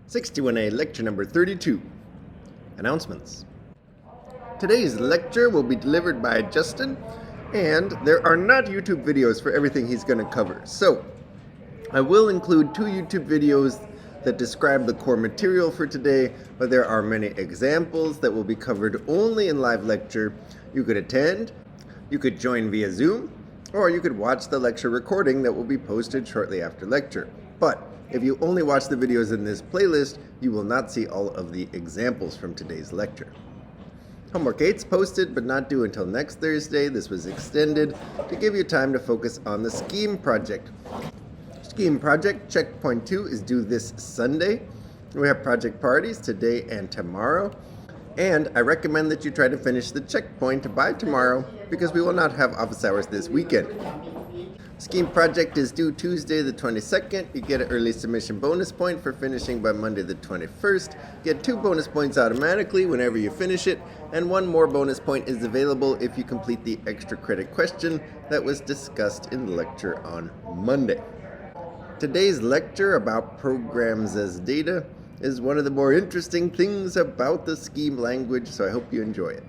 61A lecture number 32. Announcements. Today's lecture will be delivered by Justin, and there are not YouTube videos for everything he's going to cover. So, I will include 2 YouTube videos that describe the core material for today, but there are many examples that will be covered only in live lecture. You could attend, you could join via Zoom, or you could watch the lecture recording that will be posted shortly after lecture. But if you only watch the videos in this playlist, you will not see all of the examples from today's lecture. Homework 8's posted, but not due until next Thursday. This was extended to give you time to focus on the SCHEME project. SCHEME project checkpoint 2 is due this Sunday. We have project parties today and tomorrow. And I recommend that you try to finish the checkpoint by tomorrow because we will not have office hours this weekend. SCHEME project is due Tuesday the 22nd. You get an early submission bonus point for finishing by Monday the 21st. Get 2 bonus points automatically whenever you finish it, and 1 more bonus point is available if you complete the extra credit question that was discussed in the lecture on Monday. Today's lecture about programs as data is one of the more interesting things about the SCHEME language, so I hope you enjoy it.